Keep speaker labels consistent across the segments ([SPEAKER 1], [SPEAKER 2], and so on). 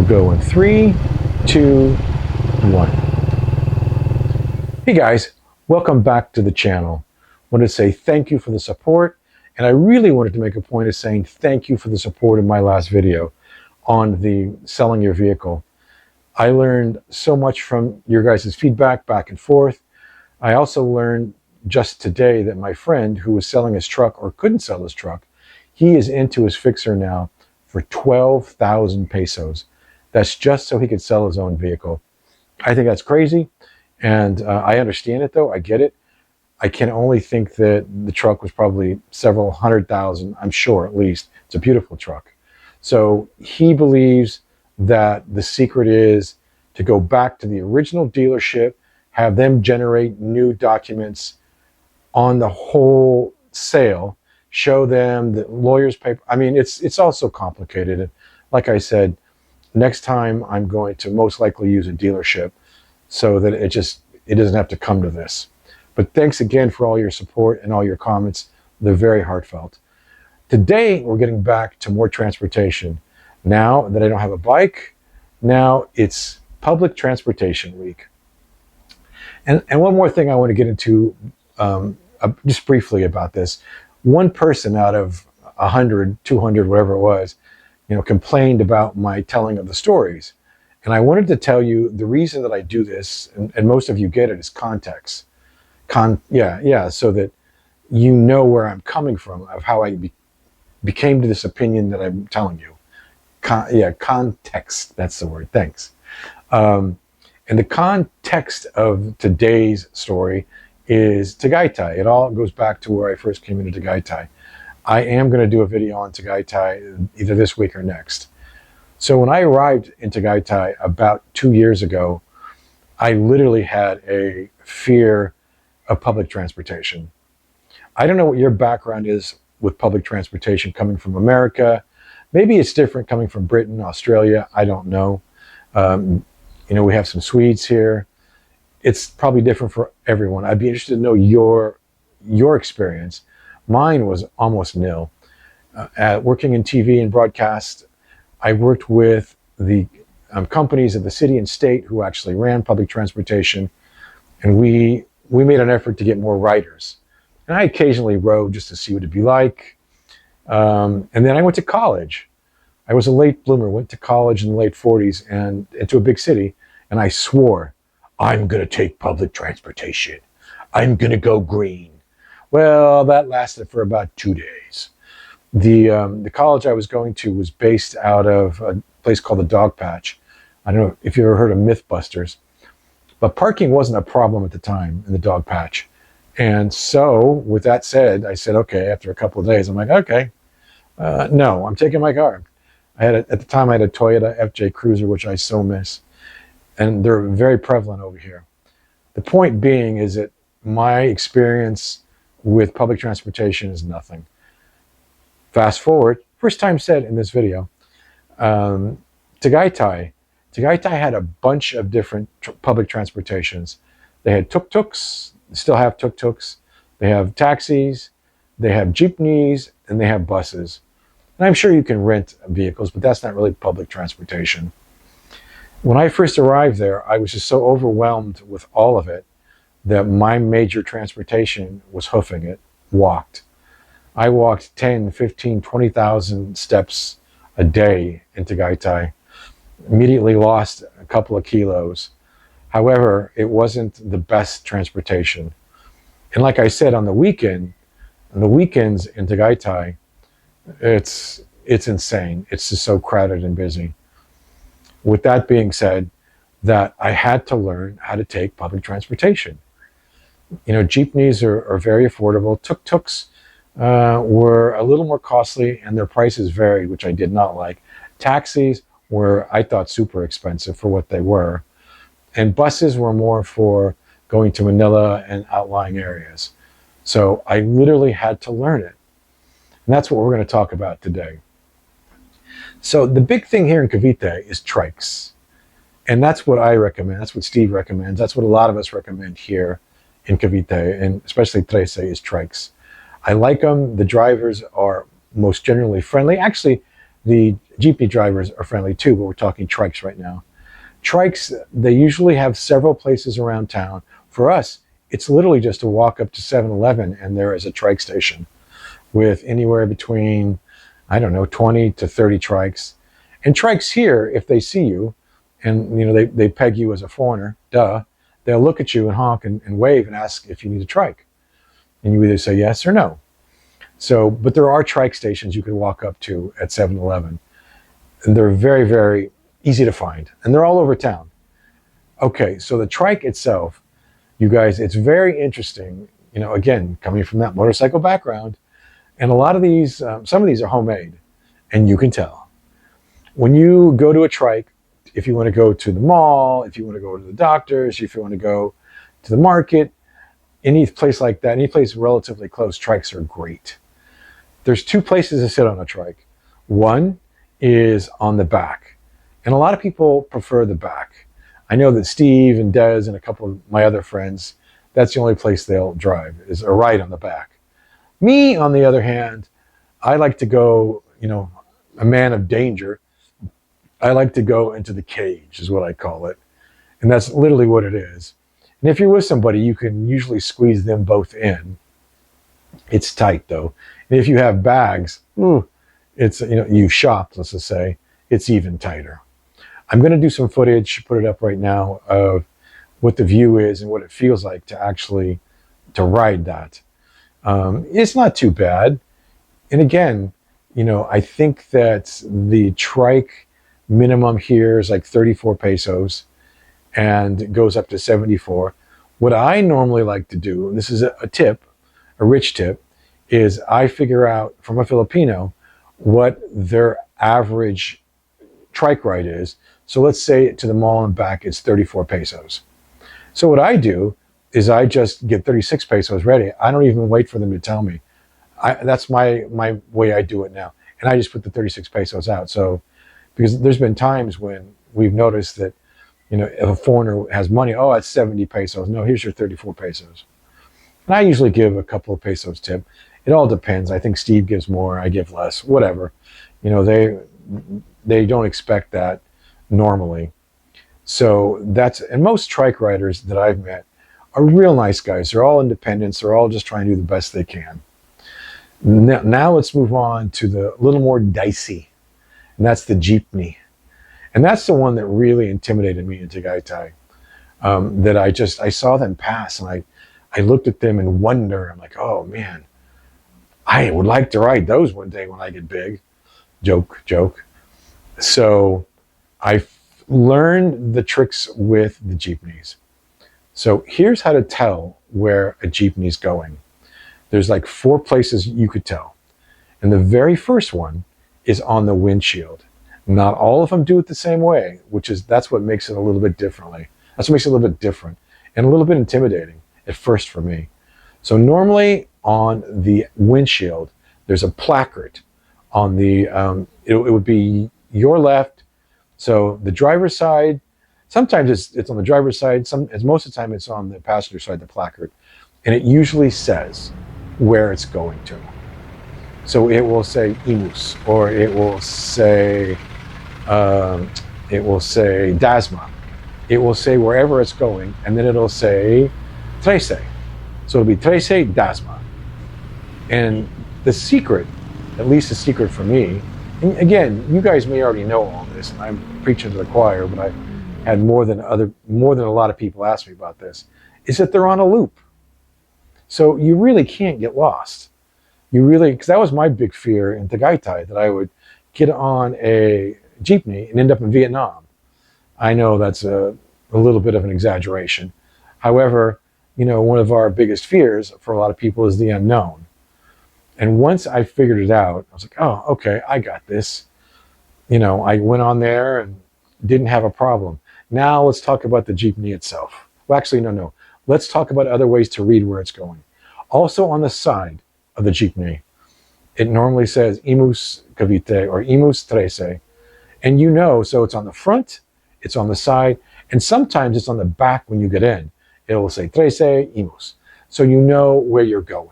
[SPEAKER 1] go in 3, 2, 1. Hey guys, welcome back to the channel. I wanted to say thank you for the support, and I really wanted to make a point of saying thank you for the support in my last video on the selling your vehicle. I learned so much from your guys' feedback back and forth. I also learned just today that my friend who was selling his truck or couldn't sell his truck, he is into his fixer now for 12,000 pesos. That's just so he could sell his own vehicle. I think that's crazy, and I understand it though. I get it. I can only think that the truck was probably several hundred thousand, I'm sure at least. It's a beautiful truck. So he believes that the secret is to go back to the original dealership, have them generate new documents on the whole sale, show them the lawyer's paper. I mean, it's all so complicated. And like I said, next time I'm going to most likely use a dealership so that it doesn't have to come to this. But thanks again for all your support and all your comments. They're very heartfelt. Today, we're getting back to more transportation. Now that I don't have a bike, now it's public transportation week. And one more thing I want to get into just briefly about this. One person out of 100, 200, whatever it was, complained about my telling of the stories. And I wanted to tell you the reason that I do this, and most of you get it, is context. So that you know where I'm coming from, of how I became to this opinion that I'm telling you. Context, that's the word, thanks. And the context of today's story is Tagaytay. It all goes back to where I first came into Tagaytay. I am going to do a video on Tagaytay either this week or next. So when I arrived in Tagaytay about 2 years ago, I literally had a fear of public transportation. I don't know what your background is with public transportation coming from America. Maybe it's different coming from Britain, Australia. I don't know. We have some Swedes here. It's probably different for everyone. I'd be interested to know your experience. Mine was almost nil. Working in TV and broadcast, I worked with the companies of the city and state who actually ran public transportation, and we made an effort to get more riders. And I occasionally rode just to see what it'd be like. And then I went to college. I was a late bloomer, went to college in the late 40s and into a big city, and I swore, I'm going to take public transportation. I'm going to go green. Well, that lasted for about 2 days. The college I was going to was based out of a place called the Dog Patch. I don't know if you ever heard of Mythbusters, but parking wasn't a problem at the time in the Dog Patch. And so with that said, I said, okay, after a couple of days, I'm like, okay, no, I'm taking my car. At the time I had a Toyota FJ Cruiser, which I so miss. And they're very prevalent over here. The point being is that my experience with public transportation is nothing. Fast forward, first time said in this video, Tagaytay had a bunch of different public transportations. They had tuk-tuks, still have tuk-tuks, they have taxis, they have jeepneys, and they have buses. And I'm sure you can rent vehicles, but that's not really public transportation. When I first arrived there, I was just so overwhelmed with all of it that my major transportation was hoofing it, walked. I walked 10, 15, 20,000 steps a day in Tagaytay. Immediately lost a couple of kilos. However, it wasn't the best transportation. And like I said, on the weekends in Tagaytay, it's insane. It's just so crowded and busy. With that being said, that I had to learn how to take public transportation. Jeepneys are very affordable. Tuk-tuks were a little more costly and their prices varied, which I did not like. Taxis were, I thought, super expensive for what they were. And buses were more for going to Manila and outlying areas. So I literally had to learn it. And that's what we're going to talk about today. So the big thing here in Cavite is trikes. And that's what I recommend. That's what Steve recommends. That's what a lot of us recommend here in Cavite, and especially Trece, is trikes. I like them. The drivers are most generally friendly. Actually, The Jeepney drivers are friendly too, but we're talking trikes right now. Trikes, they usually have several places around town. For us, it's literally just to walk up to 7-Eleven and there is a trike station with anywhere between, I don't know, 20 to 30 trikes. And trikes here, if they see you, and they peg you as a foreigner, duh, they'll look at you and honk and wave and ask if you need a trike. And you either say yes or no. So, but there are trike stations you can walk up to at 7-Eleven. And they're very, very easy to find. And they're all over town. Okay, so the trike itself, you guys, it's very interesting. Again, coming from that motorcycle background, and a lot of these, some of these are homemade, and you can tell. When you go to a trike, if you want to go to the mall, if you want to go to the doctor's, if you want to go to the market, any place like that, any place relatively close, trikes are great. There's two places to sit on a trike. One is on the back, and a lot of people prefer the back. I know that Steve and Des and a couple of my other friends, that's the only place they'll drive, is a ride on the back. Me, on the other hand, I like to go, a man of danger. I like to go into the cage, is what I call it. And that's literally what it is. And if you're with somebody, you can usually squeeze them both in. It's tight, though. And if you have bags, it's, you've shopped, let's just say, it's even tighter. I'm going to do some footage, put it up right now, of what the view is and what it feels like to actually ride that. It's not too bad. And again, I think that the trike minimum here is like 34 pesos and it goes up to 74. What I normally like to do, and this is a tip, a rich tip, is I figure out from a Filipino what their average trike ride is. So let's say to the mall and back, it's 34 pesos. So what I do is I just get 36 pesos ready. I don't even wait for them to tell me. That's my way I do it now. And I just put the 36 pesos out. So, because there's been times when we've noticed that, if a foreigner has money, oh, that's 70 pesos. No, here's your 34 pesos. And I usually give a couple of pesos tip. It all depends. I think Steve gives more, I give less, whatever. They don't expect that normally. So and most trike riders that I've met are real nice guys. They're all independents. They're all just trying to do the best they can. Now let's move on to the little more dicey, and that's the jeepney. And that's the one that really intimidated me in Tagaytay. That I saw them pass, and I looked at them in wonder. I'm like, oh man, I would like to ride those one day when I get big. Joke. So I learned the tricks with the jeepneys. So here's how to tell where a jeepney's going. There's like 4 places you could tell. And the very first one is on the windshield. Not all of them do it the same way, that's what makes it a little bit differently. That's what makes it a little bit different and a little bit intimidating at first for me. So normally on the windshield, there's a placard on the, it would be your left. So the driver's side, sometimes it's on the driver's side. Most of the time it's on the passenger side, the placard. And it usually says where it's going to. So it will say Imus, or it will say Dasma. It will say wherever it's going, and then it'll say Trece. So it'll be Trece Dasma. And the secret, at least the secret for me, and again, you guys may already know all this, and I'm preaching to the choir, but I had more than a lot of people ask me about this, is that they're on a loop. So you really can't get lost. Because that was my big fear in Tagaytay, that I would get on a jeepney and end up in Vietnam. I know that's a little bit of an exaggeration. However, one of our biggest fears for a lot of people is the unknown. And once I figured it out, I was like, oh, okay, I got this. I went on there and didn't have a problem. Now let's talk about the jeepney itself. Well, actually, no. Let's talk about other ways to read where it's going. Also on the side of the jeepney, it normally says Imus Cavite or Imus Trece. And so it's on the front, it's on the side, and sometimes it's on the back when you get in. It will say Trece Imus. So you know where you're going.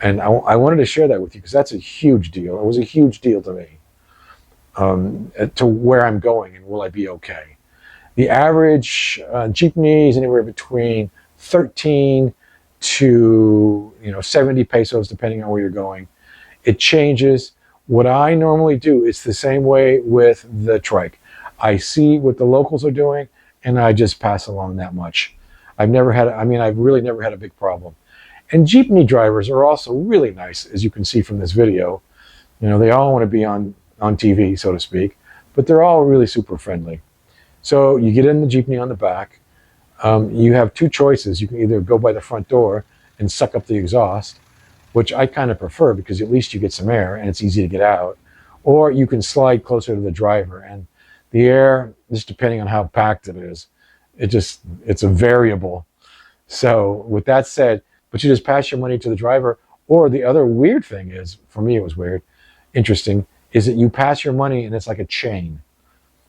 [SPEAKER 1] And I wanted to share that with you because that's a huge deal. It was a huge deal to me. to where I'm going and will I be okay. The average jeepney is anywhere between 13 to 70 pesos, depending on where you're going. It changes. What I normally do is the same way with the trike. I see what the locals are doing, and I just pass along that much. I've really never had a big problem. And jeepney drivers are also really nice, as you can see from this video. They all want to be on TV, so to speak, but they're all really super friendly. So you get in the jeepney on the back. You have two choices. You can either go by the front door and suck up the exhaust, which I kind of prefer because at least you get some air and it's easy to get out, or you can slide closer to the driver. And the air, just depending on how packed it is, it's a variable. So with that said, but you just pass your money to the driver. Or the other weird thing is, for me it was weird, interesting, is that you pass your money and it's like a chain.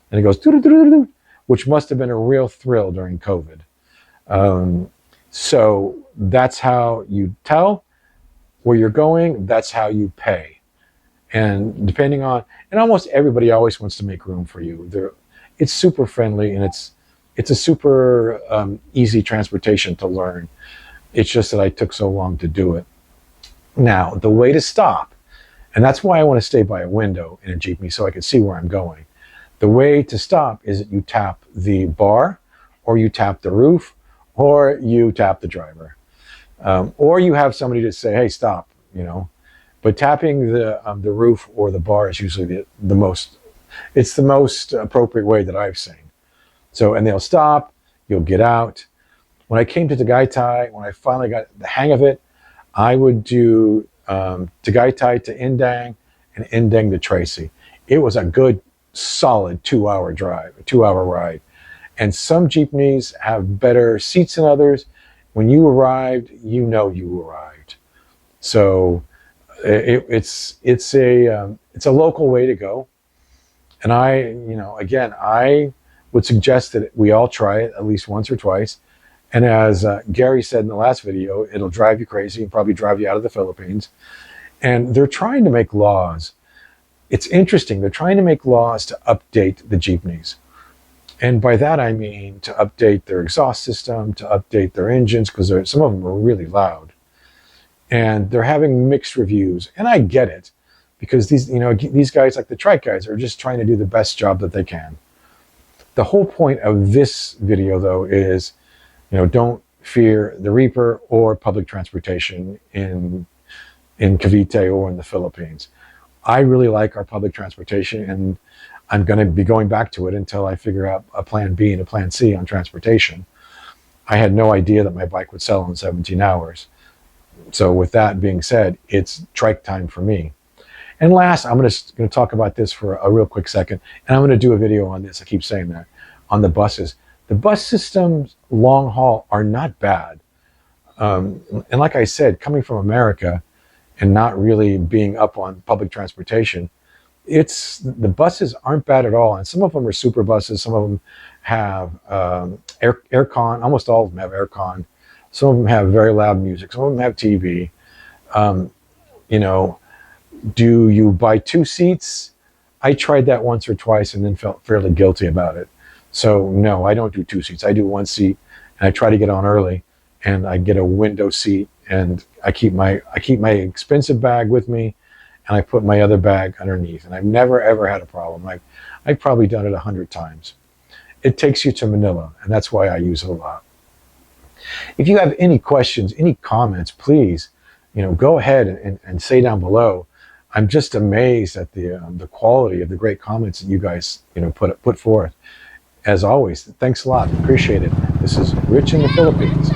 [SPEAKER 1] And it goes, doo-doo-doo-doo-doo, which must have been a real thrill during COVID. So that's how you tell where you're going, that's how you pay. And depending on, and almost everybody always wants to make room for you. It's super friendly, and it's a super easy transportation to learn. It's just that I took so long to do it. Now, the way to stop, and that's why I want to stay by a window in a jeepney so I can see where I'm going. The way to stop is that you tap the bar, or you tap the roof, or you tap the driver. Or you have somebody to say, hey, stop, But tapping the roof or the bar is usually the most appropriate way that I've seen. So, and they'll stop, you'll get out. When I came to Tagaytay, when I finally got the hang of it, I would do Tagaytay to Indang and Indang to Tracy. It was a good, solid 2-hour drive, a 2-hour ride. And some jeepneys have better seats than others. When you arrived, you arrived. So it's a local way to go. And I would suggest that we all try it at least once or twice. And as Gary said in the last video, it'll drive you crazy and probably drive you out of the Philippines. And they're trying to make laws. It's interesting. They're trying to make laws to update the jeepneys. And by that, I mean to update their exhaust system, to update their engines, because some of them are really loud. And they're having mixed reviews. And I get it, because these guys, like the trike guys, are just trying to do the best job that they can. The whole point of this video, though, is, don't fear the Reaper or public transportation in Cavite or in the Philippines. I really like our public transportation, and I'm going to be going back to it until I figure out a plan B and a plan C on transportation. I had no idea that my bike would sell in 17 hours. So with that being said, it's trike time for me. And last, I'm going to talk about this for a real quick second, and I'm going to do a video on this. I keep saying that, on the buses. The bus systems long haul are not bad. And like I said, coming from America and not really being up on public transportation, the buses aren't bad at all. And some of them are super buses. Some of them have aircon. Almost all of them have aircon. Some of them have very loud music. Some of them have TV. Do you buy 2 seats? I tried that once or twice and then felt fairly guilty about it. So no, I don't do 2 seats. I do 1 seat, and I try to get on early, and I get a window seat, and I keep my expensive bag with me, and I put my other bag underneath. And I've never ever had a problem. I've probably done it 100 times. It takes you to Manila, and that's why I use it a lot. If you have any questions, any comments, please, go ahead and say down below. I'm just amazed at the quality of the great comments that you guys put forth. As always, thanks a lot. Appreciate it. This is Rich in the Philippines.